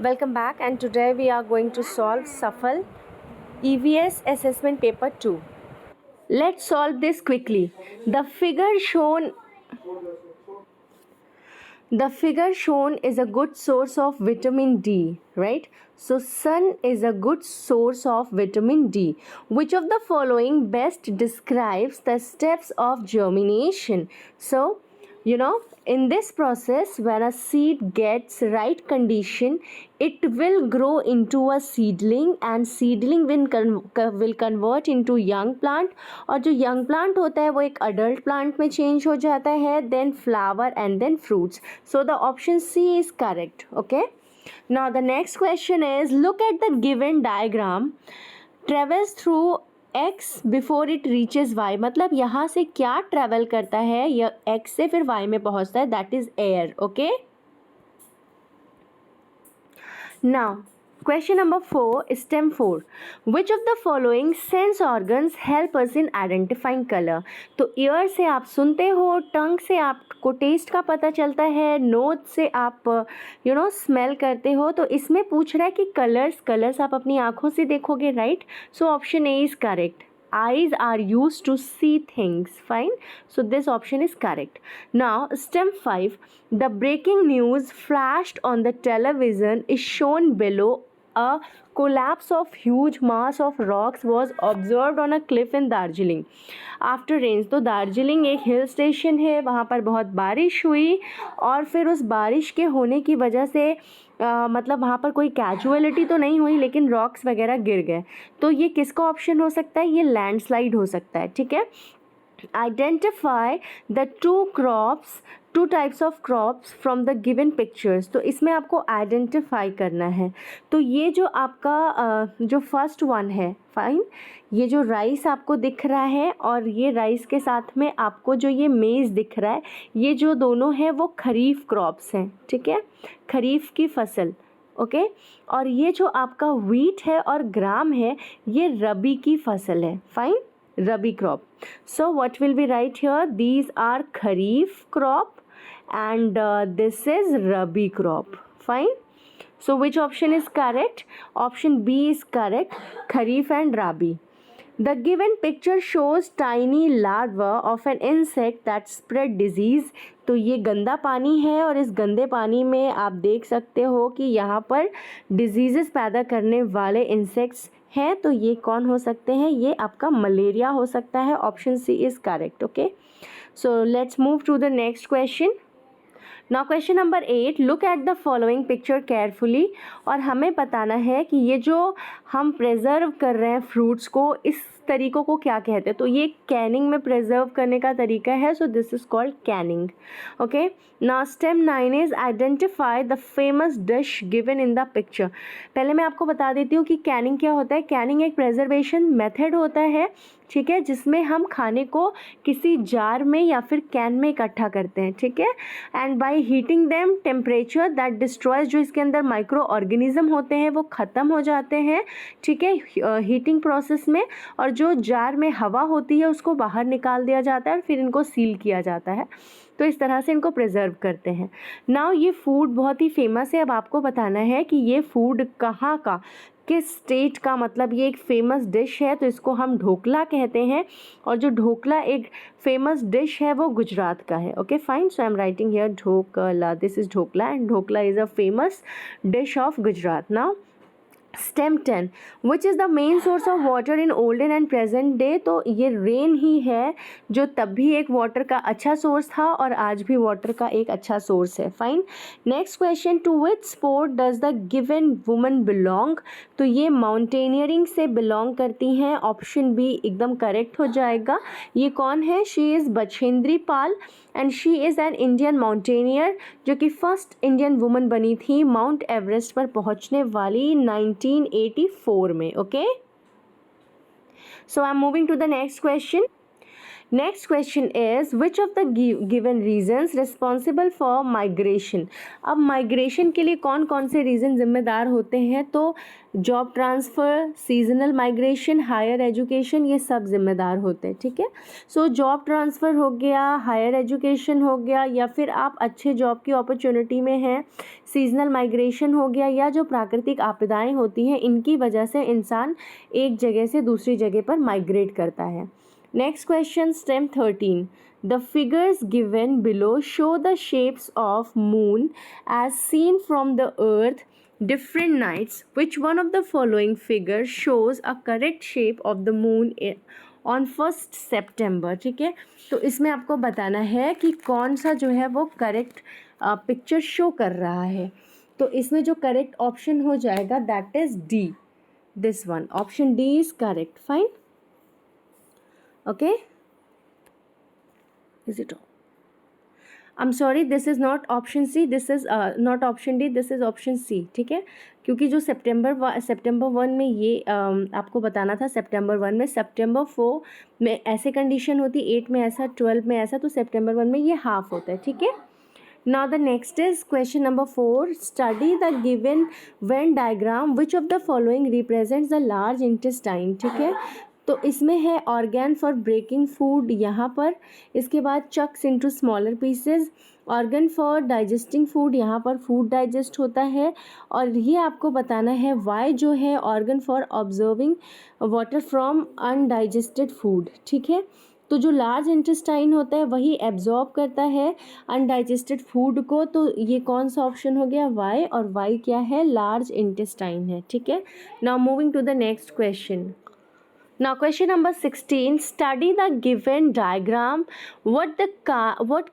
Welcome back, and today we are going to solve Safal EVS Assessment Paper 2. Let's solve this quickly. The figure shown is a good source of vitamin D, right? So sun is a good source of vitamin D. Which of the following best describes the steps of germination? So, in this process, when a seed gets right condition, it will grow into a seedling, and seedling will convert into young plant, और जो young plant होता है वो एक adult plant में change हो जाता है, then flower and then fruits. So the option C is correct. Okay. Now the next question is, look at the given diagram. Travels through x before it reaches y, मतलब यहाँ से क्या travel करता है, या x से फिर y में पहुँचता है, that is air. Okay. Now question number 4, stem 4. Which of the following sense organs help us in identifying colour? तो ईयर से आप सुनते हो, टंग से आपको टेस्ट का पता चलता है, नोज से आप स्मेल करते हो. तो इसमें पूछ रहा है कि कलर्स आप अपनी आंखों से देखोगे, right? So option A is correct. Eyes are used to see things. Fine. So this option is correct. Now STEM 5. The breaking news flashed on the television is shown below. A collapse of huge mass of rocks was observed on a cliff in Darjeeling after rains. तो दार्जिलिंग एक hill station है, वहाँ पर बहुत बारिश हुई, और फिर उस बारिश के होने की वजह से मतलब वहाँ पर कोई कैजुअलिटी तो नहीं हुई, लेकिन रॉक्स वगैरह गिर गए. तो ये किसका ऑप्शन हो सकता है? ये लैंडस्लाइड हो सकता है. ठीक है. Identify the two types of crops from the given pictures. तो इसमें आपको आइडेंटिफाई करना है. तो ये जो आपका जो फर्स्ट वन है, फाइन, ये जो राइस आपको दिख रहा है, और ये राइस के साथ में आपको जो ये मेज़ दिख रहा है, ये जो दोनों हैं वो खरीफ क्रॉप्स हैं. ठीक है, खरीफ की फसल. ओके. और ये जो आपका व्हीट है और ग्राम है, ये रबी की फसल है. Fine, rabi crop. So what will be right here? These are kharif crop and this is rabi crop. Fine. So which option is correct? Option B is correct, kharif and rabi. The given picture shows tiny larva of an insect that spread disease. तो ये गंदा पानी है, और इस गंदे पानी में आप देख सकते हो कि यहाँ पर डिजीज़ेस पैदा करने वाले इंसेक्ट्स हैं. तो ये कौन हो सकते हैं? ये आपका मलेरिया हो सकता है. Option C is correct. Okay. So let's move to the next question. Now question number 8. Look at the following picture carefully. और हमें बताना है कि ये जो हम प्रिजर्व कर रहे हैं फ्रूट्स को, इस तरीक़ों को क्या कहते हैं? तो ये कैनिंग में प्रिजर्व करने का तरीका है. So this is called Canning. Okay. Now stem 9 is identify the famous dish given in the picture. पहले मैं आपको बता देती हूँ कि कैनिंग क्या होता है. कैनिंग एक प्रिजर्वेशन मेथड होता है, ठीक है, जिसमें हम खाने को किसी जार में या फिर कैन में इकट्ठा करते हैं. ठीक है. And by heating them temperature that destroys, जो इसके अंदर माइक्रो ऑर्गेनिज्म होते हैं वो ख़त्म हो जाते हैं. ठीक है, हीटिंग प्रोसेस में. और जो जार में हवा होती है उसको बाहर निकाल दिया जाता है, और फिर इनको सील किया जाता है. तो इस तरह से इनको प्रिजर्व करते हैं. नाउ ये फूड बहुत ही फेमस है. अब आपको बताना है कि ये फूड कहाँ का, किस स्टेट का, मतलब ये एक फेमस डिश है, तो इसको हम ढोकला कहते हैं. और जो ढोकला एक फेमस डिश है वो गुजरात का है. Okay fine. So I am writing here dhokla. This is dhokla, and dhokla is a famous dish of Gujarat. Now stem 10. Which is the main source of water in olden and present day. तो ये rain ही है जो तब भी एक वाटर का अच्छा source था, और आज भी वाटर का एक अच्छा सोर्स है. Fine. Next question. To which sport does the given woman belong. तो ये माउंटेनियरिंग से बिलोंग करती हैं. ऑप्शन बी एकदम करेक्ट हो जाएगा. ये कौन है? She is Bachendri Pal, and she is an Indian mountaineer, जो कि फर्स्ट इंडियन वुमन बनी थी माउंट एवरेस्ट पर पहुंचने वाली 1984 में. Okay. So I am moving to the next question. Next question is which of the given reasons responsible for migration. अब migration के लिए कौन कौन से रीज़न जिम्मेदार होते हैं, तो job transfer, seasonal migration, higher education, ये सब जिम्मेदार होते हैं, ठीक है। सो जॉब ट्रांसफ़र हो गया, हायर एजुकेशन हो गया, या फिर आप अच्छे जॉब की अपॉर्चुनिटी में हैं, सीजनल माइग्रेशन हो गया, या जो प्राकृतिक आपदाएं होती हैं इनकी वजह से इंसान एक जगह से दूसरी जगह पर माइग्रेट करता है। Next question, STEM 13. The figures given below show the shapes of moon as seen from the earth different nights. Which one of the following figures shows a correct shape of the moon on 1st September? ठीक है, तो इसमें आपको बताना है कि कौन सा जो है वो करेक्ट पिक्चर शो कर रहा है। तो इसमें जो करेक्ट ऑप्शन हो जाएगा that is D, this one, option D is correct. Fine, okay, is it? I'm sorry, this is not option C, this is not option D, this is option C, ठीक है। क्योंकि जो सितंबर 1 में ये आपको बताना था, सितंबर 1 में, सितंबर 4 में ऐसे कंडीशन होती, 8 में ऐसा, 12 में ऐसा, तो सितंबर 1 में ये हाफ होता है, ठीक है। Now the next is question number 4. Study the given Venn diagram. Which of the following represents the large intestine? ठीक है, तो इसमें है ऑर्गन फॉर ब्रेकिंग फूड यहाँ पर, इसके बाद chunks into smaller pieces, organ for digesting food, यहाँ पर फूड डाइजेस्ट होता है, और ये आपको बताना है वाई जो है organ for observing water from undigested food, ठीक है। तो जो लार्ज इंटेस्टाइन होता है वही एब्जॉर्ब करता है अनडाइजेस्टेड फूड को, तो ये कौन सा ऑप्शन हो गया, वाई, और वाई क्या है, लार्ज इंटेस्टाइन है, ठीक है। Now moving to the next question. Now question number 16, study the given diagram. What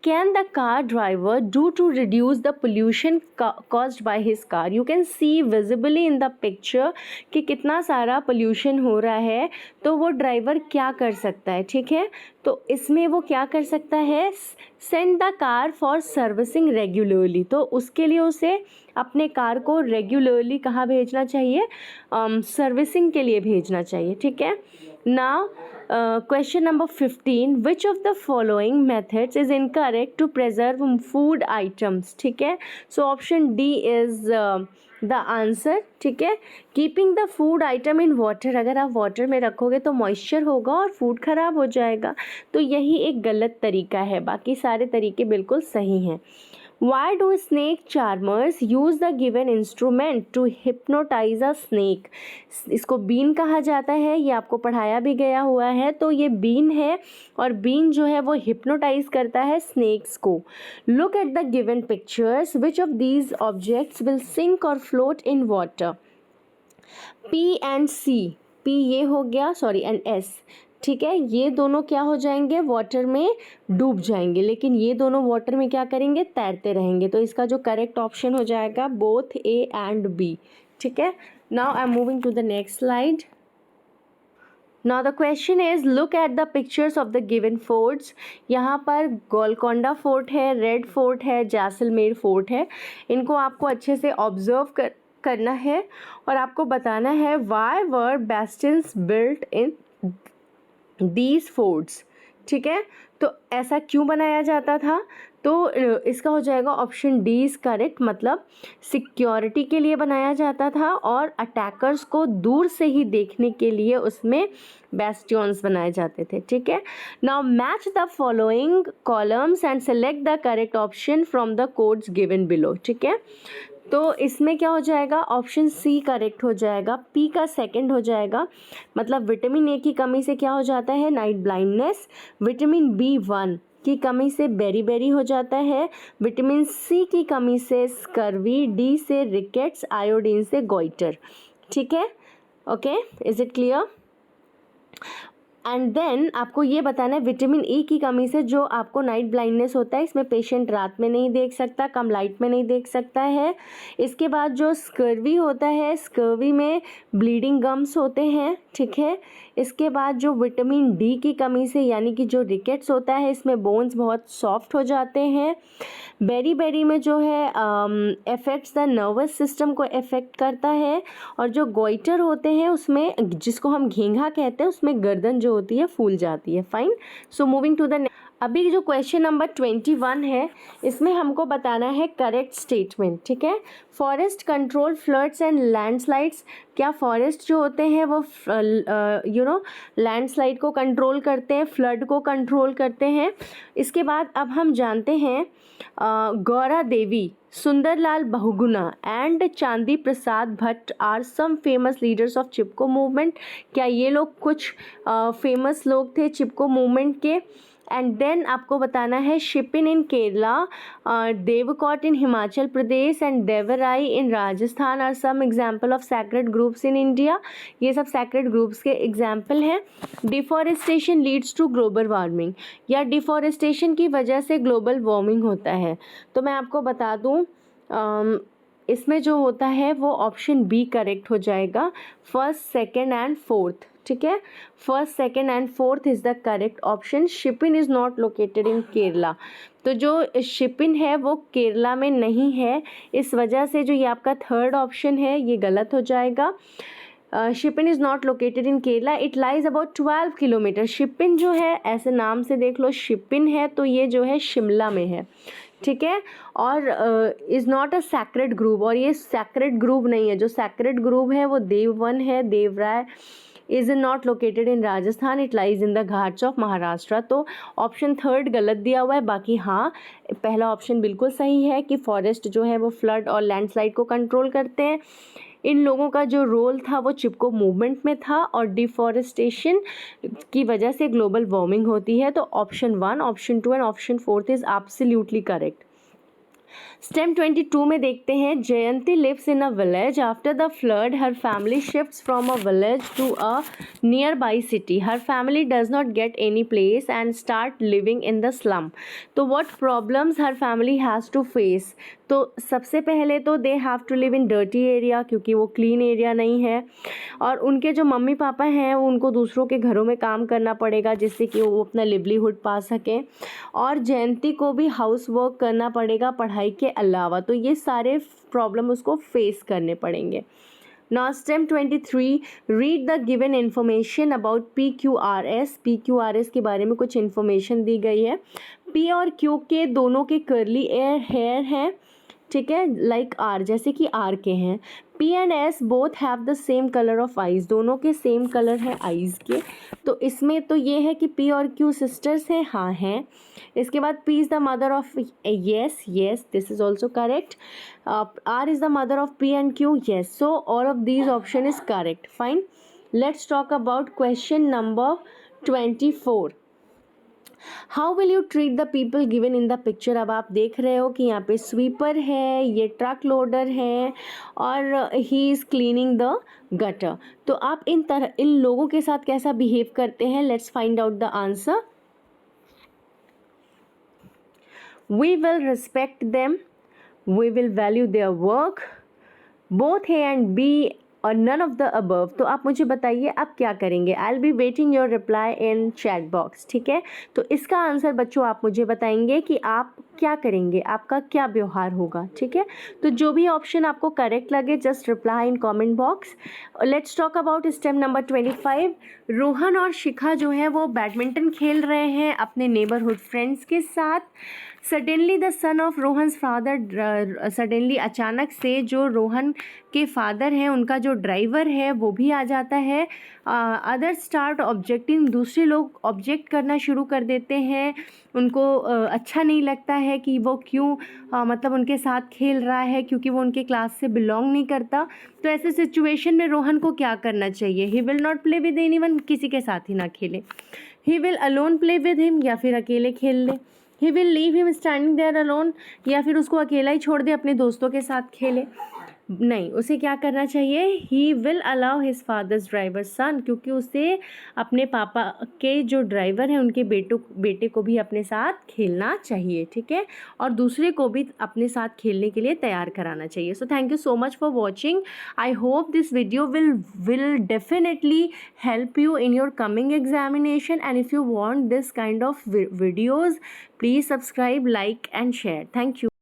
can the car driver do to reduce the pollution caused by his car? You can see visibly in the picture कि कितना सारा pollution हो रहा है, तो वो driver क्या कर सकता है, ठीक है। तो इसमें वो क्या कर सकता है, send the car for servicing regularly, तो उसके लिए उसे अपने कार को रेगुलरली कहाँ भेजना चाहिए, सर्विसिंग के लिए भेजना चाहिए, ठीक है। Now question number 15, which of the following methods is incorrect to preserve food items, ठीक है। So option D is the answer, ठीक है। Keeping the food item in water, अगर आप वाटर में रखोगे तो मॉइस्चर होगा और फूड ख़राब हो जाएगा, तो यही एक गलत तरीका है, बाकी सारे तरीके बिल्कुल सही हैं। Why do snake charmers use the given instrument to hypnotize a snake? इसको बीन कहा जाता है, ये आपको पढ़ाया भी गया हुआ है, तो ये बीन है, और बीन जो है वो हिप्नोटाइज करता है स्नेक्स को। Look at the given pictures. Which of these objects will sink or float in water? P and C. P ये हो गया, सॉरी, एंड S, ठीक है, ये दोनों क्या हो जाएंगे, वाटर में डूब जाएंगे, लेकिन ये दोनों वाटर में क्या करेंगे, तैरते रहेंगे। तो इसका जो करेक्ट ऑप्शन हो जाएगा बोथ A एंड B, ठीक है। Now I am moving to the next slide. Now the question is, look at the pictures of the given forts. यहाँ पर गोलकोंडा फोर्ट है, रेड फोर्ट है, जैसलमेर फोर्ट है, इनको आपको अच्छे से ऑब्जर्व करना है और आपको बताना है why were bastions built in these forts, ठीक है। तो ऐसा क्यों बनाया जाता था, तो इसका हो जाएगा ऑप्शन डी इज़ करेक्ट, मतलब सिक्योरिटी के लिए बनाया जाता था और अटैकर्स को दूर से ही देखने के लिए उसमें बेस्टियंस बनाए जाते थे, ठीक है। Now match the following columns and select the correct option from the codes given below, ठीक है। तो इसमें क्या हो जाएगा, ऑप्शन सी करेक्ट हो जाएगा, पी का सेकंड हो जाएगा, मतलब विटामिन ए की कमी से क्या हो जाता है, नाइट ब्लाइंडनेस, विटामिन B1 की कमी से बेरी हो जाता है, विटामिन सी की कमी से स्कर्वी, डी से रिकेट्स, आयोडीन से गोइटर, ठीक है। Okay, is it clear? And then आपको ये बताना है विटामिन ई की कमी से जो आपको नाइट ब्लाइंडनेस होता है, इसमें पेशेंट रात में नहीं देख सकता, कम लाइट में नहीं देख सकता है। इसके बाद जो स्कर्वी होता है, स्कर्वी में ब्लीडिंग गम्स होते हैं, ठीक है। इसके बाद जो विटामिन डी की कमी से यानी कि जो रिकेट्स होता है, इसमें बोन्स बहुत सॉफ्ट हो जाते हैं। बेरी में जो है अफेक्ट्स द नर्वस सिस्टम को अफेक्ट करता है, और जो गोइटर होते हैं उसमें, जिसको हम घेंघा कहते हैं, उसमें गर्दन जो होती है फूल जाती है। Fine, so moving to the अभी जो क्वेश्चन नंबर 21 है, इसमें हमको बताना है करेक्ट स्टेटमेंट। ठीक है, forest control floods and landslides. क्या फॉरेस्ट जो होते हैं वो लैंडस्लाइड को कंट्रोल करते हैं, फ्लड को कंट्रोल करते हैं। इसके बाद अब हम जानते हैं Gaura Devi, Sunderlal Bahuguna and Chandi Prasad Bhatt are some famous leaders of Chipko movement. क्या ये लोग कुछ फेमस लोग थे चिपको मूवमेंट के? एंड देन आपको बताना है Shipin in Kerala, Devkot in Himachal Pradesh and Devrai in Rajasthan are some example of sacred groups in India. ये सब सैक्रेड ग्रुप्स के एग्जाम्पल हैं। Deforestation leads to global warming, या डिफॉरेस्टेशन की वजह से ग्लोबल वार्मिंग होता है। तो मैं आपको बता दूँ इसमें जो होता है वो ऑप्शन बी करेक्ट हो जाएगा, फर्स्ट, सेकेंड एंड फोर्थ। ठीक है, first, second and fourth is the correct option. Shipin is not located in Kerala, तो जो शिपिन है वो केरला में नहीं है, इस वजह से जो ये आपका थर्ड ऑप्शन है ये गलत हो जाएगा। Shipin is not located in Kerala, it lies about 12 kilometre. Shipin जो है ऐसे नाम से देख लो, शिपिन है तो ये जो है शिमला में है। ठीक है, और is not a sacred group, और ये सैक्रेड ग्रुप नहीं है। जो सैक्रेड ग्रुप है वो देववन है, Devaraya is not located in Rajasthan, it lies in the Ghats of Maharashtra. तो ऑप्शन थर्ड गलत दिया हुआ है, बाकी हाँ पहला ऑप्शन बिल्कुल सही है कि फॉरेस्ट जो है वो फ्लड और लैंडस्लाइड को कंट्रोल करते हैं। इन लोगों का जो रोल था वो चिपको मूवमेंट में था, और डिफॉरेस्टेशन की वजह से ग्लोबल वार्मिंग होती है। तो option 1, option 2 and option 4 is absolutely correct. Stem 22 में देखते हैं, Jayanti lives in a village after the flood her family shifts from a village to a nearby city, her family does not get any place and start living in the slum. तो what problems her family has to face? तो सबसे पहले तो they have to live in dirty area, क्योंकि वो clean area नहीं है, और उनके जो मम्मी पापा हैं उनको दूसरों के घरों में काम करना पड़ेगा जिससे कि वो अपना लिवलीहुड पा सकें, और जयंती को भी हाउस वर्क करना पड़ेगा पढ़ाई के अलावा। तो ये सारे प्रॉब्लम उसको फेस करने पड़ेंगे। Now STEM 23, read the given information about PQRS। PQRS के बारे में कुछ इन्फॉर्मेशन दी गई है। P और Q के दोनों के कर्ली हेयर हैं, ठीक है, लाइक R, जैसे कि R के हैं। P and S both have the same colour of eyes, दोनों के सेम कलर है आइज़ के। तो इसमें तो ये है कि P और Q सिस्टर्स हैं, हाँ हैं। इसके बाद P is the mother of, yes yes this is also correct. R is the mother of P and Q, yes. So all of these option is correct. Fine, let's talk about question number 24। How will you treat the people given in the picture. अब आप देख रहे हो कि यहाँ पे sweeper है, ये ट्रक लोडर है, और he is cleaning the gutter. तो आप इन लोगों के साथ कैसा बिहेव करते हैं? Let's find out the answer. We will respect them, we will value their work, both A and B और नन ऑफ द अबव। तो आप मुझे बताइए आप क्या करेंगे। I will be waiting your reply in chat box. ठीक है, तो इसका आंसर बच्चों आप मुझे बताएंगे कि आप क्या करेंगे, आपका क्या व्यवहार होगा। ठीक है, तो जो भी ऑप्शन आपको करेक्ट लगे just reply in comment box. Let's talk about step number 25। Rohan और शिखा जो है वो बैडमिंटन खेल रहे हैं अपने नेबरहुड फ्रेंड्स के साथ। Suddenly the son of Rohan's father, suddenly अचानक से जो रोहन के फादर हैं उनका जो ड्राइवर है वो भी आ जाता है। अदर स्टार्ट ऑब्जेक्टिंग, दूसरे लोग ऑब्जेक्ट करना शुरू कर देते हैं, उनको अच्छा नहीं लगता है कि वो क्यों मतलब उनके साथ खेल रहा है, क्योंकि वो उनके क्लास से बिलोंग नहीं करता। तो ऐसे सिचुएशन में रोहन को क्या करना चाहिए? He will not play with anyone, किसी के साथ ही ना खेले। He will alone play with him, या फिर अकेले खेल ले। He will leave him standing there alone, या फिर उसको अकेला ही छोड़ दे अपने दोस्तों के साथ खेले। नहीं, उसे क्या करना चाहिए? He will allow his father's driver son, क्योंकि उसे अपने पापा के जो ड्राइवर हैं उनके बेटे को भी अपने साथ खेलना चाहिए। ठीक है, और दूसरे को भी अपने साथ खेलने के लिए तैयार कराना चाहिए। So thank you so much for watching. I hope this video will definitely help you in your coming examination, and if you want this kind of videos, please subscribe, like and share. Thank you.